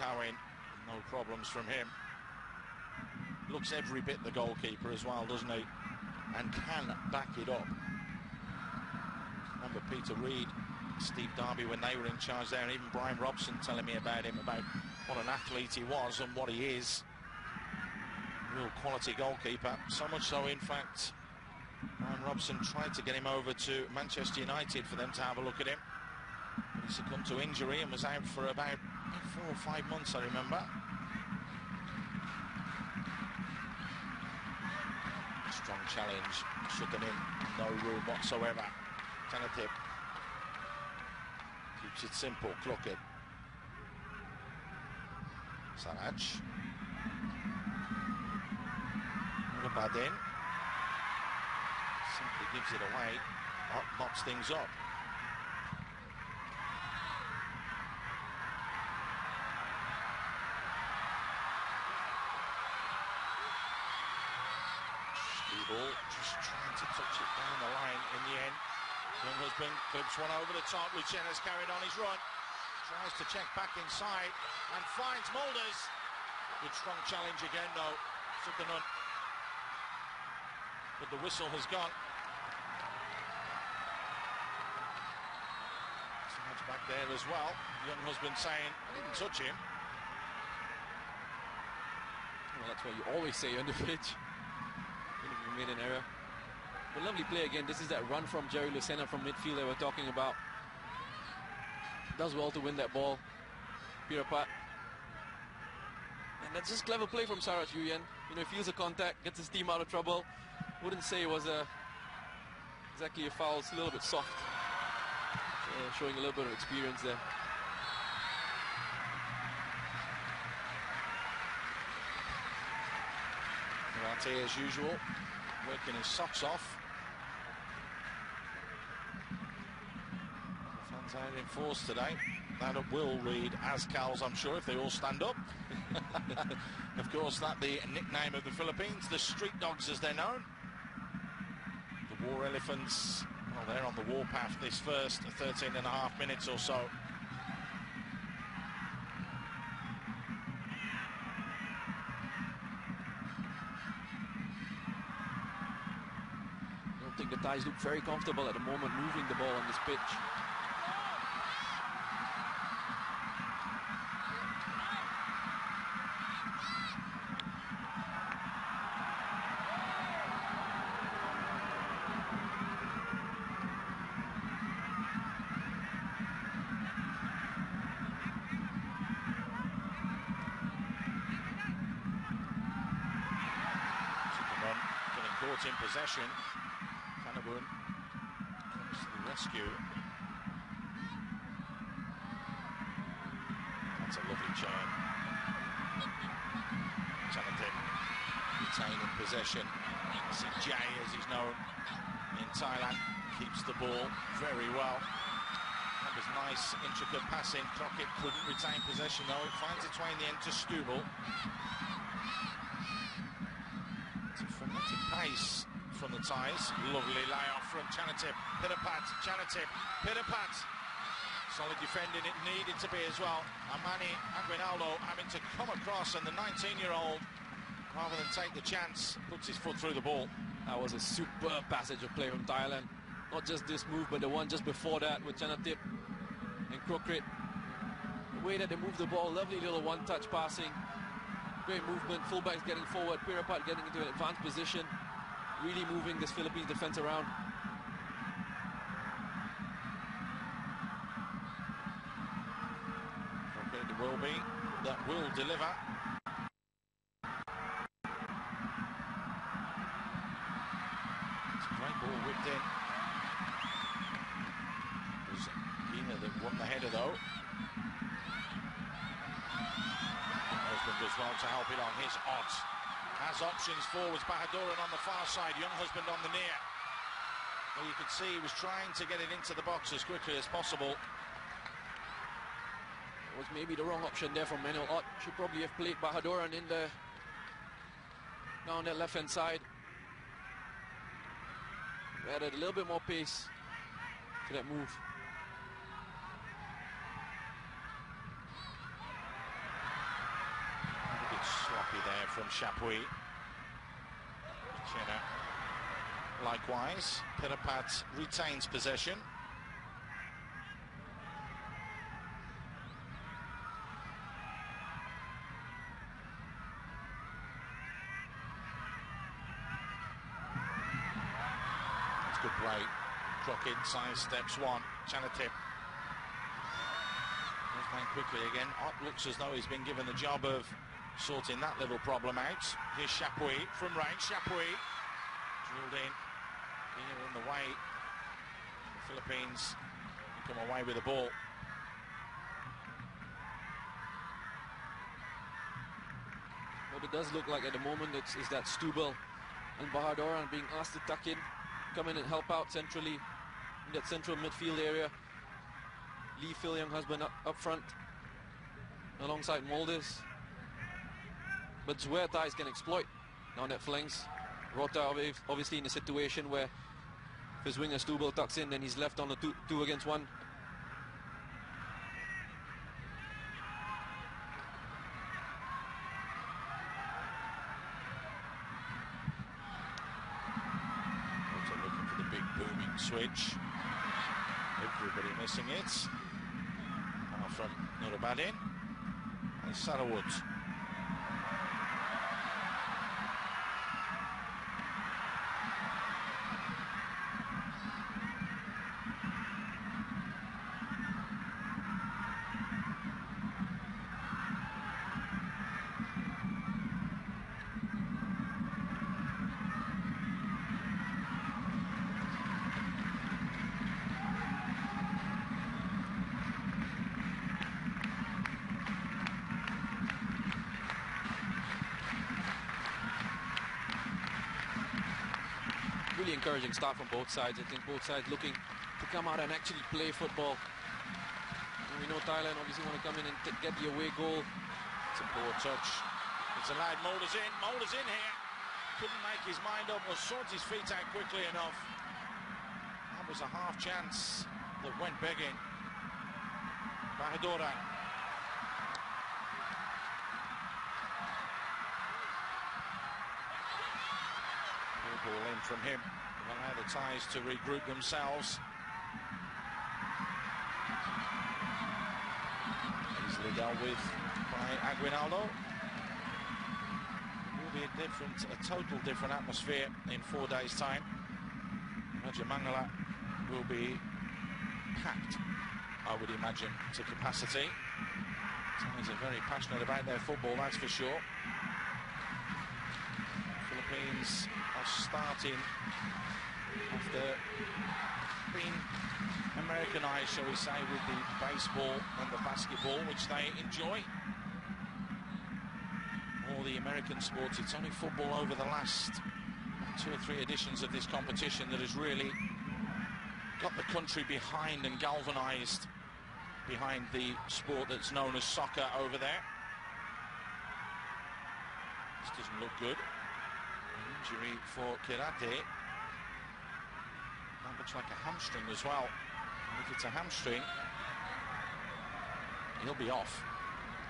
Cowan, no problems from him. Looks every bit the goalkeeper as well, doesn't he? And can back it up. Remember Peter Reid, Steve Darby when they were in charge there, and even Brian Robson telling me about him, about what an athlete he was and what he is. Real quality goalkeeper. So much so, in fact, Brian Robson tried to get him over to Manchester United for them to have a look at him. But he succumbed to injury and was out for about 4 or 5 months, I remember. Strong challenge, shut them in, no room whatsoever. Tanatip keeps it simple, Kluckett. Saraj. Badin simply gives it away, mops things up. Ball just trying to touch it down the line in the end. Young husband clips one over the top. Lucena's carried on his run. Tries to check back inside and finds Mulders. Good strong challenge again though. Sukkanun. But the whistle has gone. So much back there as well. Young husband saying, I didn't touch him. Well, that's what you always say on the pitch. Made an error. But lovely play again. This is that run from Jerry Lucena from midfield they were talking about. Does well to win that ball. Pirapat. And that's just clever play from Saraj Yuyen. You know, he feels a contact, gets his team out of trouble. Wouldn't say it was exactly a foul. It's a little bit soft. Showing a little bit of experience there. Karate as usual. Working his socks off. The fans out in force today. That will read as cows, I'm sure, if they all stand up. Of course, that's the nickname of the Philippines, the street dogs as they're known. The war elephants, well, they're on the warpath this first 13 and a half minutes or so. I think the Thais look very comfortable at the moment moving the ball on this pitch. Getting caught in possession. Kanabun comes to the rescue. That's a lovely churn. Chanatip retaining possession. Jay, as he's known in Thailand, keeps the ball very well. That was nice, intricate passing. Crockett couldn't retain possession though. It finds its way in the end to Stubel. It's a frenetic pace from the Thais. Lovely layoff from Chanatip. Chanatip. Solid defending, it needed to be as well. Amani Aguinaldo having to come across, and the 19-year-old, rather than take the chance, puts his foot through the ball. That was a superb passage of play from Thailand. Not just this move, but the one just before that with Chanatip and Crockett. The way that they moved the ball, lovely little one-touch passing. Great movement, fullbacks getting forward, Pirapat getting into an advanced position. Really moving this Philippines defense around. Okay, it will be. That will deliver. It's a great ball whipped in. It was Gina that won the header though. Husband does well to help it on. Here's Ott. Has options forwards. Bahaduran on the far side. Young husband on the near. Well, you could see he was trying to get it into the box as quickly as possible. It was maybe the wrong option there from Manuel Ott. Should probably have played Bahaduran in the down that left hand side. Added a little bit more pace to that move. there from Chapuis. Chena likewise. Pirapat retains possession. That's good play. Crockett side steps one. Chanatip. Goes playing quickly again. Ott looks as though he's been given the job of sorting that little problem out. Here's Chapuis from range. Chapuis drilled in. Here in the way. The Philippines come away with the ball. What it does look like at the moment is that Stubel and Bahadur being asked to tuck in, come in and help out centrally in that central midfield area. Lee Phil Young husband up front alongside Moldis. But Zuertais can exploit down that flanks. Rota obviously in a situation where if his winger Stubel tucks in, then he's left on a two against one. Also looking for the big booming switch. Everybody missing it. Apart from Nurabadin and Sarawut. Really encouraging start from both sides. I think both sides looking to come out and actually play football. And we know Thailand obviously want to come in and get the away goal. It's a poor touch. It's allowed Molders in. Molders in here. Couldn't make his mind up or sort his feet out quickly enough. That was a half chance that went begging. Bahadur. Ball in from him. Allow the Thais to regroup themselves. Easily dealt with by Aguinaldo. It will be a total different atmosphere in 4 days' time. Raja Mangala will be packed, I would imagine, to capacity. Thais are very passionate about their football, that's for sure. Philippines are starting after being Americanized, shall we say, with the baseball and the basketball, which they enjoy. All the American sports, it's only football over the last 2 or 3 editions of this competition that has really got the country behind and galvanized behind the sport that's known as soccer over there. This doesn't look good. Injury for Kirate. That looks like a hamstring as well. And if it's a hamstring, he'll be off.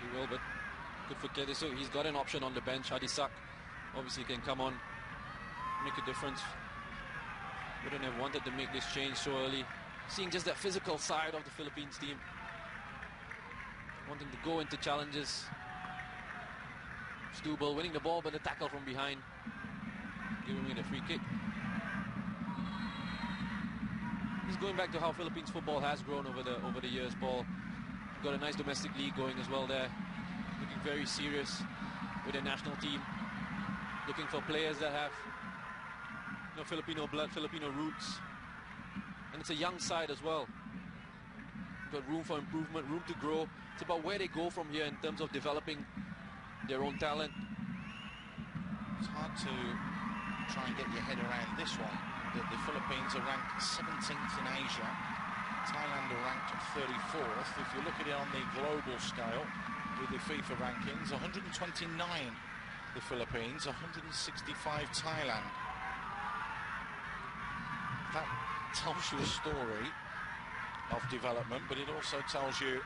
He will, but good for Kedisu. He's got an option on the bench. Hadisak obviously can come on, make a difference. Wouldn't have wanted to make this change so early. Seeing just that physical side of the Philippines team. Wanting to go into challenges. Stubel winning the ball, but a tackle from behind. Giving it a free kick. Just going back to how Philippines football has grown over the years, Paul. Got a nice domestic league going as well there. Looking very serious with their national team. Looking for players that have Filipino blood, Filipino roots. And it's a young side as well. Got room for improvement, room to grow. It's about where they go from here in terms of developing their own talent. It's hard to try and get your head around this one. The Philippines are ranked 17th in Asia. Thailand are ranked 34th. If you look at it on the global scale with the FIFA rankings, 129 the Philippines, 165 Thailand. That tells you a story of development, but it also tells you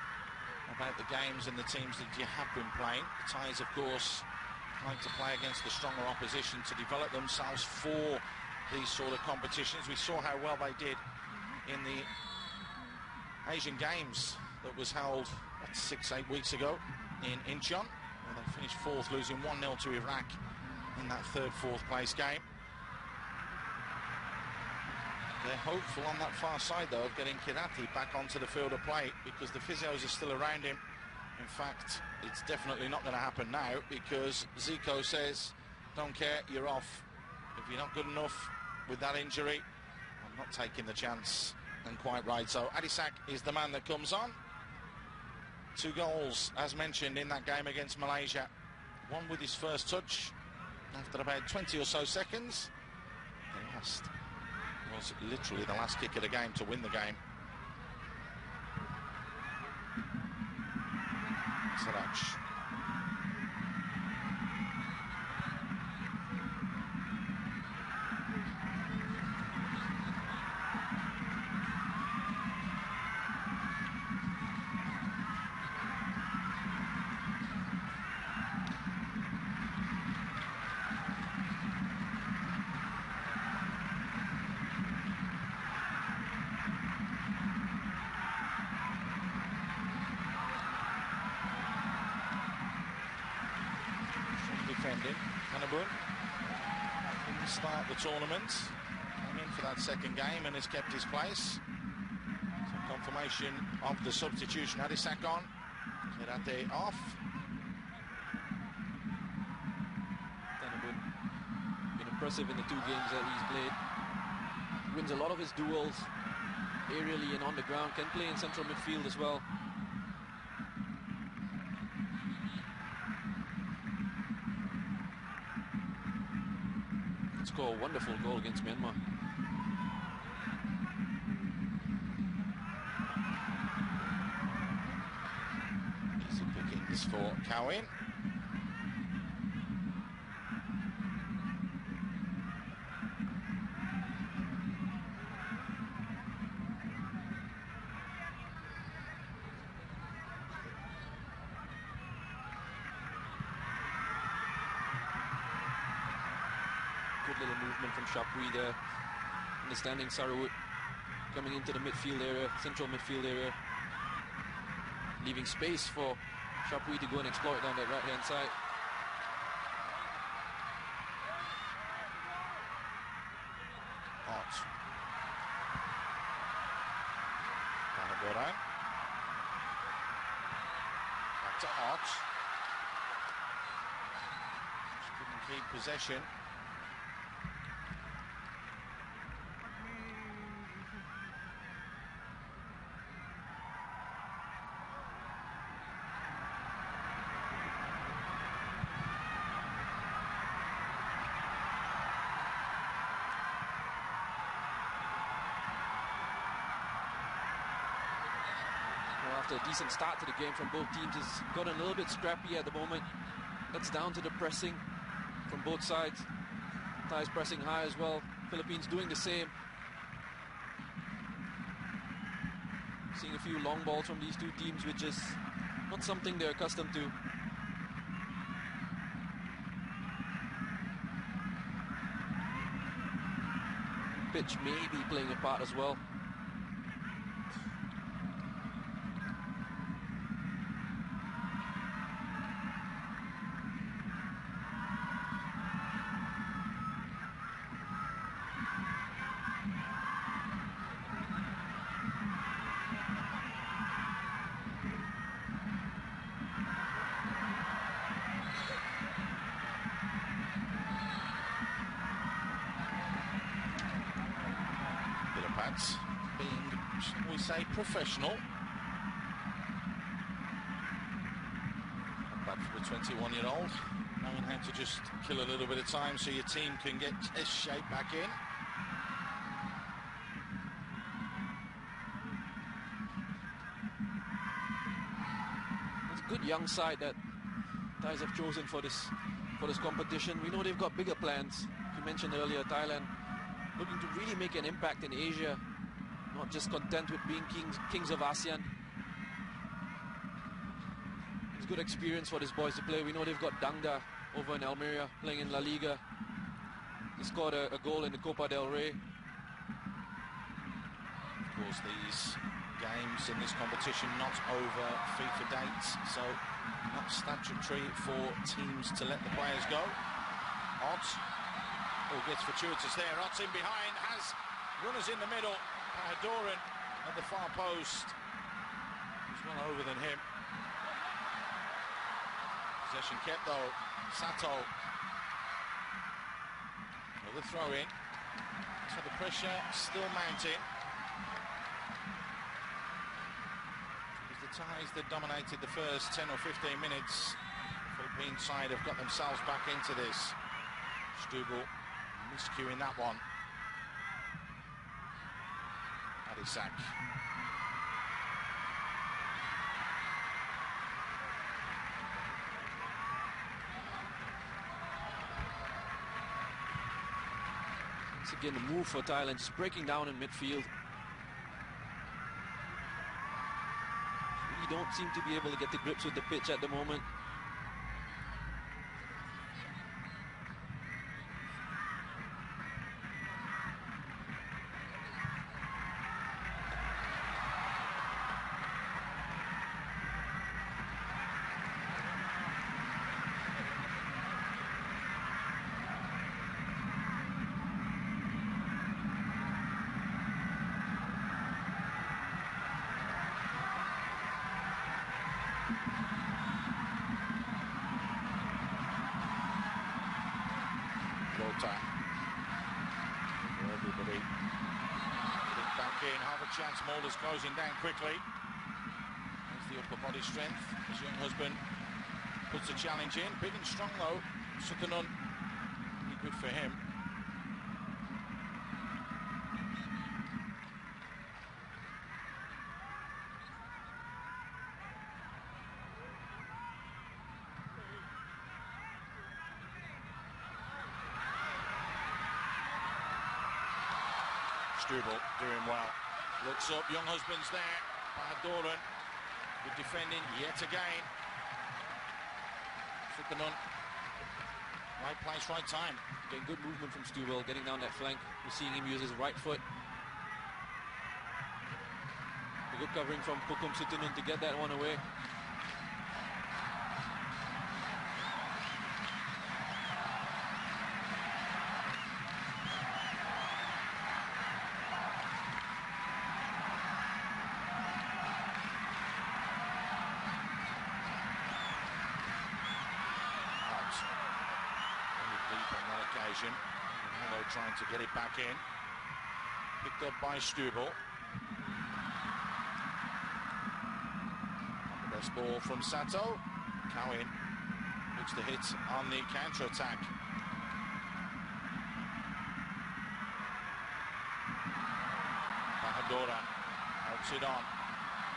about the games and the teams that you have been playing. The Thais, of course, like to play against the stronger opposition to develop themselves for these sort of competitions. We saw how well they did in the Asian Games that was held 6-8 weeks ago in Incheon, where they finished fourth, losing 1-0 to Iraq in that third, fourth place game. They're hopeful on that far side, though, of getting Kirati back onto the field of play, because the physios are still around him. In fact, it's definitely not going to happen now, because Zico says, don't care, you're off. If you're not good enough with that injury, I'm not taking the chance. And quite right. So Adisak is the man that comes on. 2 goals, as mentioned, in that game against Malaysia. One with his first touch after about 20 or so seconds. The last was literally the last kick of the game to win the game. Saraj. Didn't start the tournament, came in for that second game and has kept his place. So confirmation of the substitution. Adisak on, Kirate off. Been impressive in the 2 games that he's played. Wins a lot of his duels aerially and on the ground, can play in central midfield as well. Score a wonderful goal against Myanmar. Easy pickings for Cowan. Good little movement from Shapui there. Understanding Sarawut coming into the midfield area, central midfield area. Leaving space for Shapui to go and exploit down that right-hand side. Hot. Back to Hot. Just couldn't keep possession. After a decent start to the game from both teams, it's gotten a little bit scrappy at the moment. That's down to the pressing from both sides. Thai's pressing high as well. Philippines doing the same. Seeing a few long balls from these 2 teams, which is not something they're accustomed to. Pitch may be playing a part as well. Being, shall we say, professional. Not bad for a 21-year-old, knowing how to just kill a little bit of time so your team can get its shape back in. It's a good young side that Thais have chosen for this competition. We know they've got bigger plans. You mentioned earlier, Thailand looking to really make an impact in Asia, not just content with being kings of ASEAN. It's good experience for these boys to play. We know they've got Dangda over in Almeria, playing in La Liga. He scored a goal in the Copa del Rey. Of course, these games in this competition not over FIFA dates, so not statutory for teams to let the players go. Ott, gets fortuitous there. Ott's in behind, has runners in the middle. Pahadoran at the far post. He's well over than him. Possession kept though. Sato. Another throw in. So the pressure still mounting. As the Thais that dominated the first 10 or 15 minutes, the Philippine side have got themselves back into this. Stubel miscuing that one. Adisak. Once again, the move for Thailand, just breaking down in midfield. Really don't seem to be able to get the grips with the pitch at the moment. Everybody back in, half a chance. Mulder's closing down quickly. There's the upper body strength as Young Husband puts the challenge in. Big and strong though. Sukanon, really good for him. Stubel doing well. Looks up, Young Husband's there. Pahadoran, good defending yet again. Sukanon, right place, right time. Getting good movement from Stubel, getting down that flank. We're seeing him use his right foot. A good covering from Pukum Sutinun to get that one away. Ronaldo trying to get it back in. Picked up by Stubel. The best ball from Sato. Cowan looks to hit on the counter-attack. Pahadoran helps it on.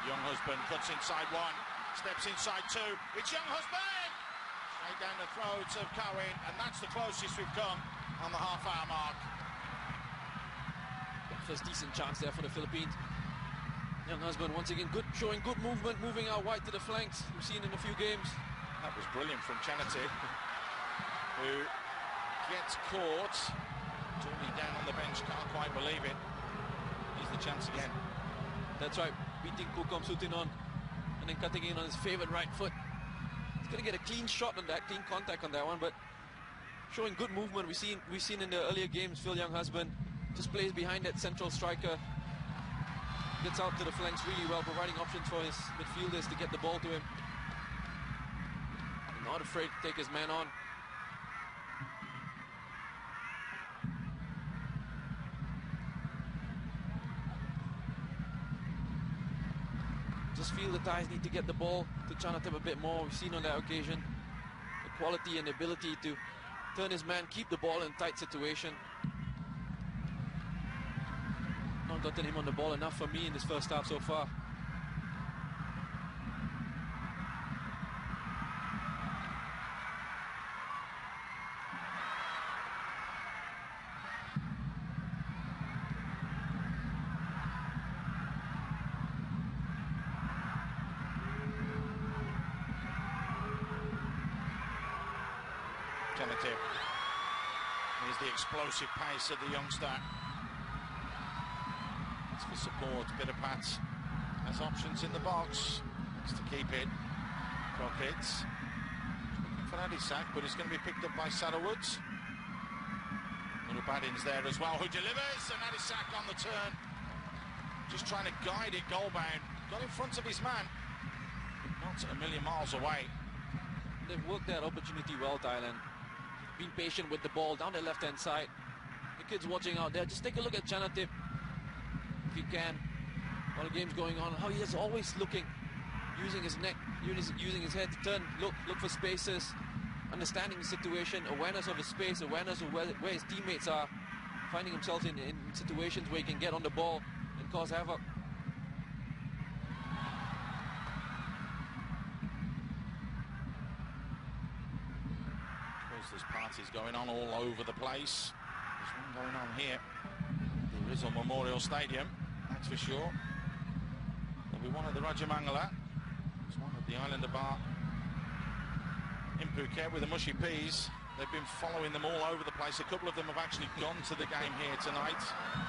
Young Husband cuts inside one, steps inside two. It's Young Husband! Straight down the throat of Cowan, and that's the closest we've come on the half-hour mark. First decent chance there for the Philippines. Young Husband once again showing good movement, moving out wide to the flanks. We've seen in a few games. That was brilliant from Chanatip, who gets caught. Tony down on the bench, can't quite believe it. Here's the chance again. That's right, beating Pukum Sutinun and then cutting in on his favorite right foot. He's going to get a clean shot on that, clean contact on that one, but showing good movement. We've seen in the earlier games, Phil Young Husband just plays behind that central striker, gets out to the flanks really well, providing options for his midfielders to get the ball to him. Not afraid to take his man on. Just feel the Thais need to get the ball to Chanatip a bit more. We've seen on that occasion the quality and ability to turn his man, keep the ball in a tight situation. Not gotten him on the ball enough for me in this first half so far. Chanatip. Here's the explosive pace of the youngster. It's for support. Bitapat has options in the box. Needs to keep it. Crockett's looking for Adisak, but it's going to be picked up by Saddlewoods. Badin's there as well, who delivers, and Adisak on the turn. Just trying to guide it goal-bound. Got in front of his man. Not a million miles away. They've worked that opportunity well, Thailand. Been patient with the ball down the left-hand side. The kids watching out there, just take a look at Chanatip, if you can, while the game's going on. How he is always looking, using his neck, using his head to turn, look for spaces, understanding the situation, awareness of the space, awareness of where his teammates are, finding himself in situations where he can get on the ball and cause havoc. There's parties going on all over the place. There's one going on here at the Rizal Memorial Stadium, that's for sure. There'll be one at the Rajamangala. There's one at the Islander Bar in Phuket with the Mushy Peas. They've been following them all over the place. A couple of them have actually gone to the game here tonight,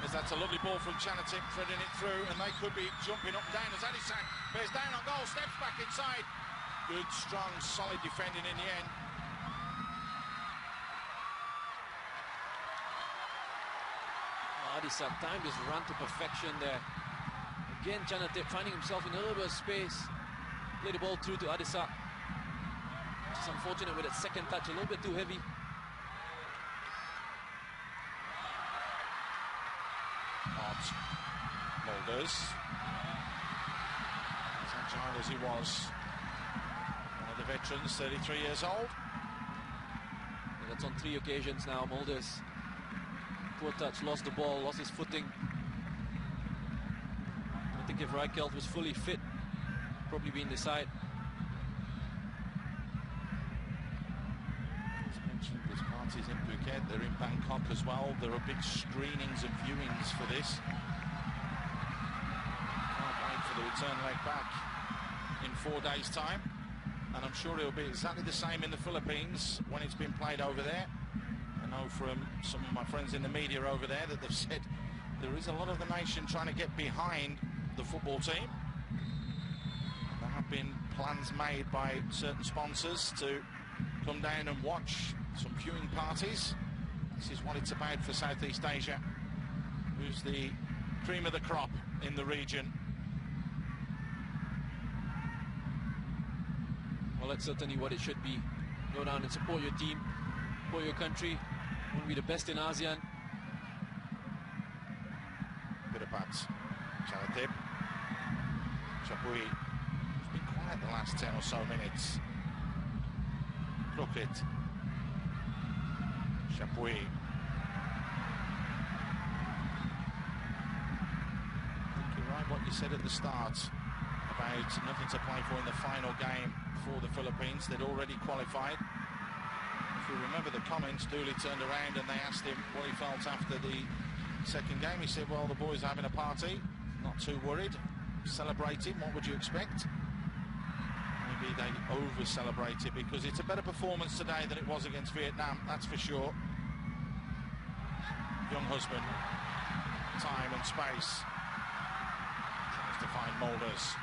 as that's a lovely ball from Chanatip, threading it through, and they could be jumping up and down as Adisak bears down on goal, steps back inside. Good, strong, solid defending in the end. Adisak timed his run to perfection there. Again, Chanatip finding himself in a little bit of space. Play the ball through to Adisak. Just unfortunate with that second touch, a little bit too heavy. Not Mulders. As agile as he was. One of the veterans, 33 years old. And that's on 3 occasions now. Mulders, poor touch, lost the ball, lost his footing. I think if Rijkeld was fully fit, probably be in the side. There's parties in Phuket, they're in Bangkok as well. There are big screenings and viewings for this. Can't wait for the return leg back in 4 days' time. And I'm sure it'll be exactly the same in the Philippines when it's been played over there. I know from some of my friends in the media over there that they've said there is a lot of the nation trying to get behind the football team. There have been plans made by certain sponsors to come down and watch some viewing parties. This is what it's about for Southeast Asia, who's the cream of the crop in the region. Well, that's certainly what it should be. Go down and support your team, support your country. Want to be the best in ASEAN. Bit of bats. Chanatip. Chapui. It's been quiet the last 10 or so minutes. Crooked. Chapui. I think you're right what you said at the start about nothing to play for in the final game for the Philippines. They'd already qualified. If you remember the comments, Dooley turned around and they asked him what he felt after the second game. He said, well, the boys are having a party, not too worried, celebrating, what would you expect? Maybe they over-celebrated because it's a better performance today than it was against Vietnam, that's for sure. Young husband, time and space, tries to find Mulders.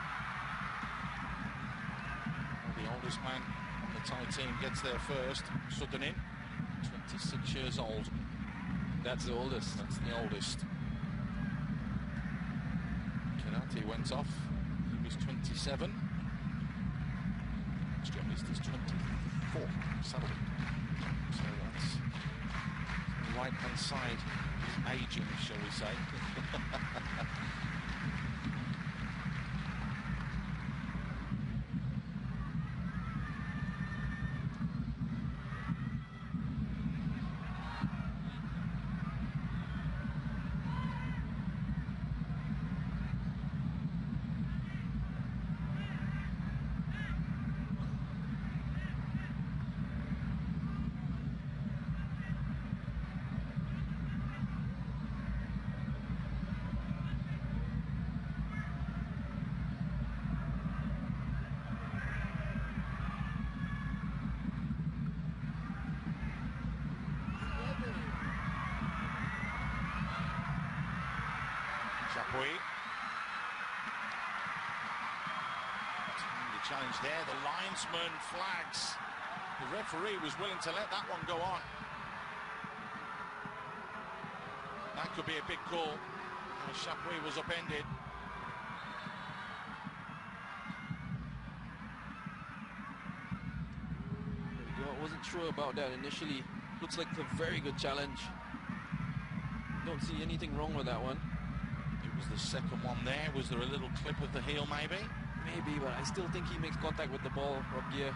The oldest man on the Thai team gets there first. Suttonin, 26 years old. That's the oldest. That's the oldest. Kenati went off. He was 27. Next youngest is 24. Suddenly. So that's the right-hand side is aging, shall we say. Chapuis. The challenge there, the linesman flags. The referee was willing to let that one go on. That could be a big call. Chapuis was upended. I wasn't sure about that initially. Looks like a very good challenge. Don't see anything wrong with that one. It was the second one there. Was there a little clip of the heel maybe? Maybe, but I still think he makes contact with the ball, Rob Gear.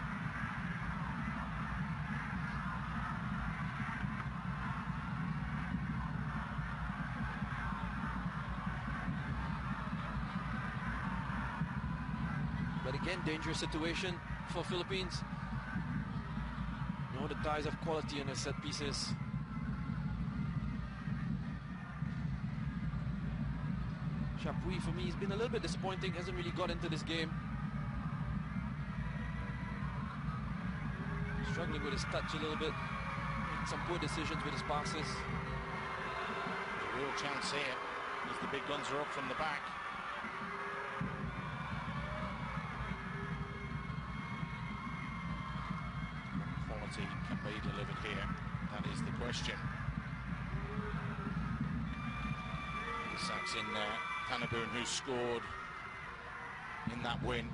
But again, dangerous situation for Philippines. You know, the Thais have quality in their set pieces. Chapuis, for me, has been a little bit disappointing. Hasn't really got into this game. Struggling with his touch a little bit. Making some poor decisions with his passes. A real chance here as the big guns are up from the back. What quality can be delivered here? That is the question. Sacks in there. Thanaboon, who scored in that win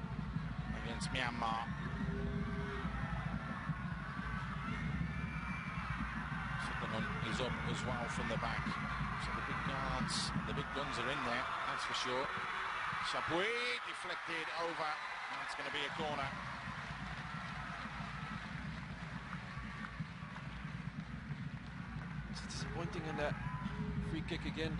against Myanmar. Supplement is up as well from the back. So the big guards, the big guns are in there, that's for sure. Chapuis deflected over. That's going to be a corner. It's disappointing in that free kick again.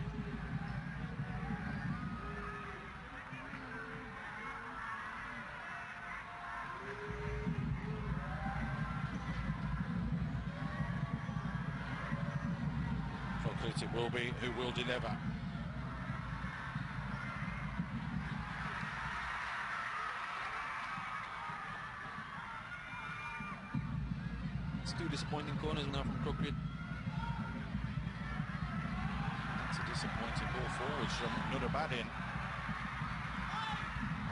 It will be who will deliver. It's two disappointing corners now from Crooked. That's a disappointing ball forwards from Nurabadin.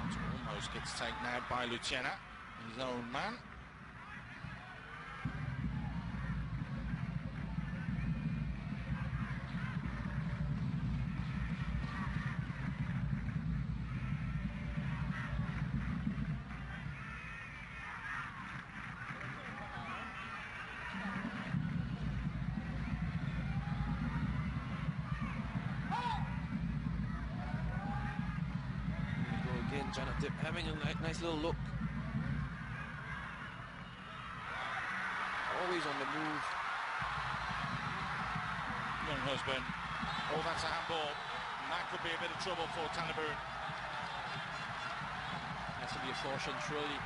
That almost gets taken out by Lucena, his own man. Janatip having a nice little look. Always on the move. Young husband. Oh, that's a handball. And that could be a bit of trouble for Thanaboon. Has to be a caution, surely.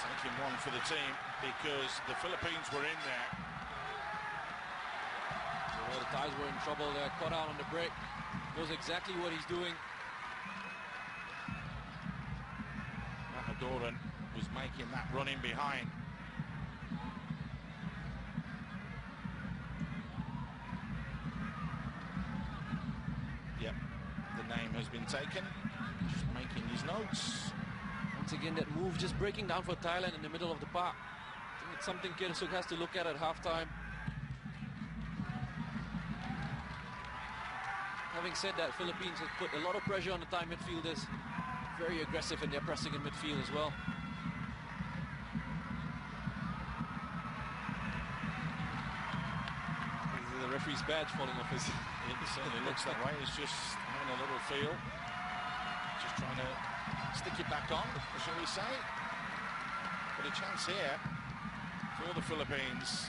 Taking one for the team because the Philippines were in there. Well, the Thais were in trouble there. Caught out on the break. Knows exactly what he's doing. Mahadoran was making that run in behind. Yep, the name has been taken. Just making his notes. Once again, that move just breaking down for Thailand in the middle of the park. I think it's something Kirsuk has to look at halftime. Having said that, Philippines has put a lot of pressure on the Thai midfielders. Very aggressive in their pressing in midfield as well. The referee's badge falling off his... It certainly looks that way. He's just having a little feel. Just trying to stick it back on, shall we say. But a chance here for the Philippines.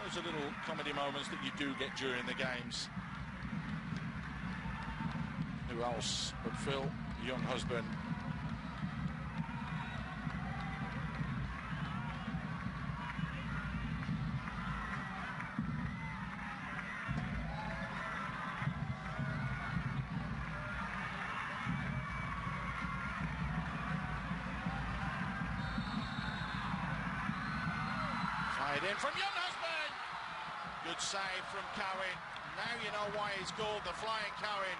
Those are little comedy moments that you do get during the games. Who else but Phil, young husband. Fired in from young husband. Good save from Cowan. Now you know why he's called the Flying Cowan,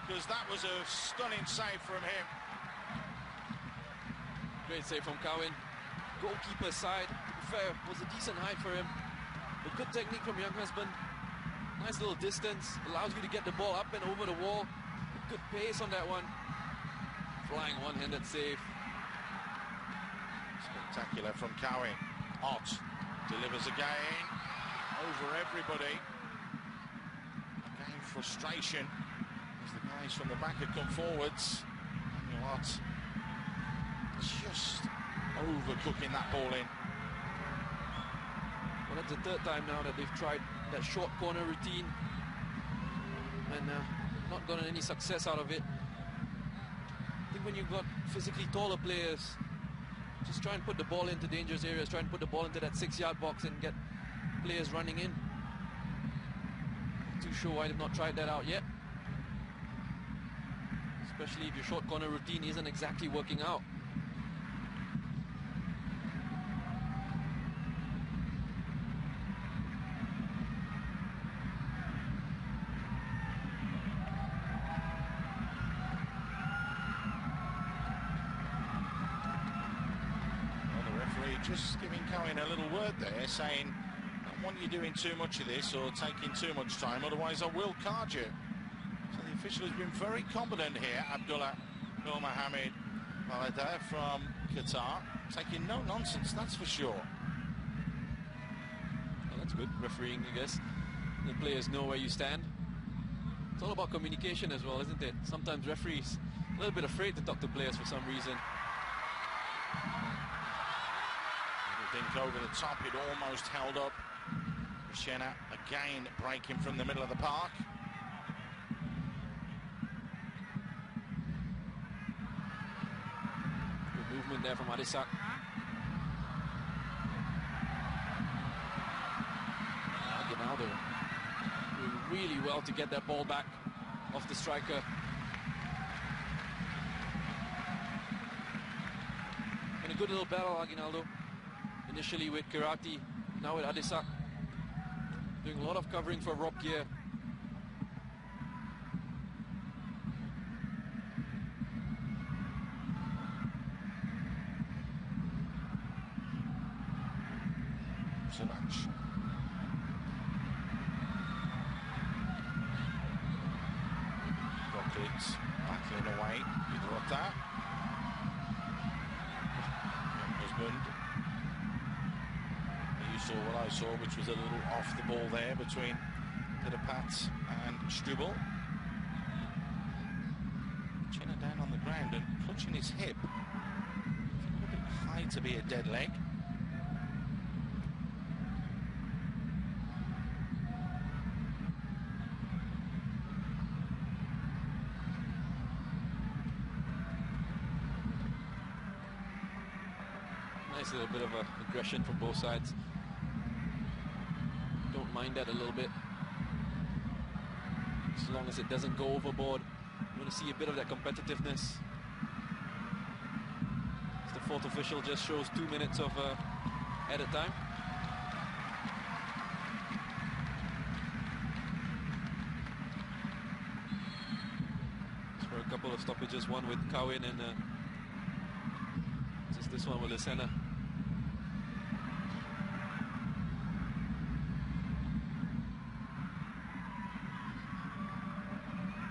because that was a stunning save from him. Great save from Cowan. Goalkeeper side, to be fair, was a decent height for him. But good technique from Young Husband. Nice little distance, allows you to get the ball up and over the wall. Good pace on that one. Flying one-handed save. Spectacular from Cowan. Ott delivers again. Over everybody. Again, frustration as the guys from the back have come forwards. Daniel Ott just overcooking that ball in. Well, that's the third time now that they've tried that short corner routine and not gotten any success out of it. I think when you've got physically taller players, just try and put the ball into dangerous areas, try and put the ball into that 6-yard box and get players running in. Not too sure why they've not tried that out yet. Especially if your short corner routine isn't exactly working out. Just giving Cowan a little word there, saying, I don't want you doing too much of this or taking too much time, otherwise I will card you. So the official has been very competent here. Abdullah Nur Mohammed Balada from Qatar, taking no nonsense, that's for sure. Well, that's good refereeing, I guess. The players know where you stand. It's all about communication as well, isn't it? Sometimes referees a little bit afraid to talk to players for some reason. Over the top, it almost held up. Shenna again breaking from the middle of the park. Good movement there from Adisak. Aguinaldo doing really well to get that ball back off the striker. And a good little battle, Aguinaldo. Initially with Kirati, now with Adisak. Doing a lot of covering for Rob Gear. Savage. Rockets battling away with Rota. Husband. Saw what I saw, which was a little off the ball there between Pidapat and Strubel. Chinner down on the ground and clutching his hip. A little bit high to be a dead leg. Nice little bit of aggression from both sides. Don't mind that a little bit. As long as it doesn't go overboard. You want to see a bit of that competitiveness. The fourth official just shows 2 minutes of added time. For a couple of stoppages, one with Cowan and just this one with Lucena.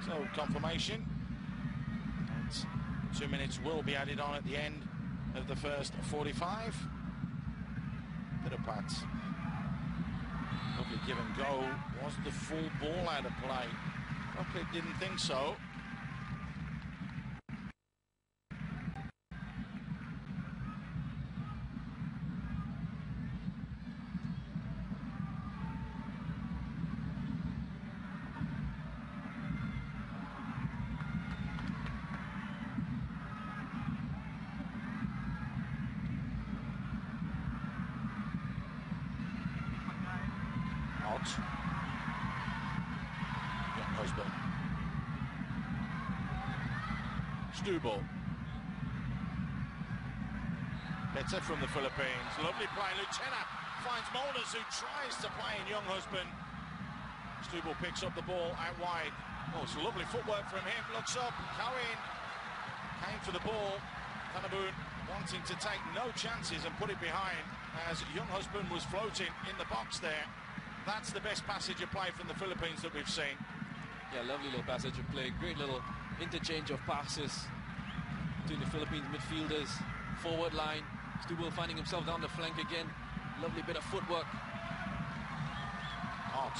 So confirmation. And 2 minutes will be added on at the end of the first 45. Pidapat. Lovely give and go. Was the full ball out of play? Probably didn't think so. Husband. Stubel. Better from the Philippines. Lovely play. Lucena finds Molders, who tries to play in Young Husband. Stubel picks up the ball out wide. Oh, it's lovely footwork from him. Looks up. Cohen came for the ball. Kanaboon wanting to take no chances and put it behind as Young Husband was floating in the box there. That's the best passage of play from the Philippines that we've seen. Yeah, lovely little passage of play. Great little interchange of passes between the Philippines midfielders. Forward line. Stubel finding himself down the flank again. Lovely bit of footwork. Hot.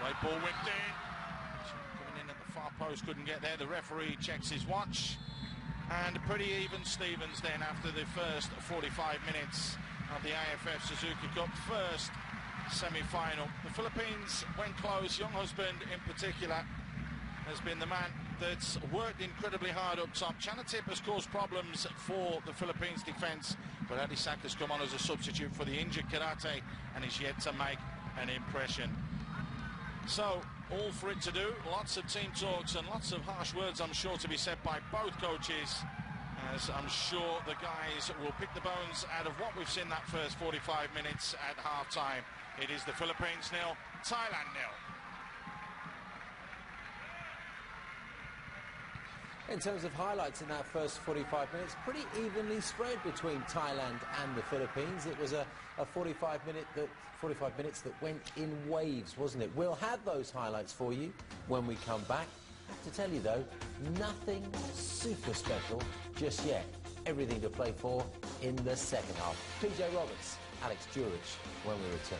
Right ball whipped in. Coming in at the far post, couldn't get there. The referee checks his watch. And pretty even Stevens then after the first 45 minutes of the AFF Suzuki Cup first semi-final. The Philippines went close. Young Husband in particular has been the man that's worked incredibly hard up top. Chanatip has caused problems for the Philippines defence, but Adisak has come on as a substitute for the injured Karate and is yet to make an impression. So, all for it to do. Lots of team talks and lots of harsh words, I'm sure, to be said by both coaches, as I'm sure the guys will pick the bones out of what we've seen that first 45 minutes at half-time. It is the Philippines 0, Thailand 0. In terms of highlights in that first 45 minutes, pretty evenly spread between Thailand and the Philippines. It was a 45 minutes that went in waves, wasn't it? We'll have those highlights for you when we come back. I have to tell you, though, nothing super special just yet. Everything to play for in the second half. PJ Roberts, Alex Durich, when we return.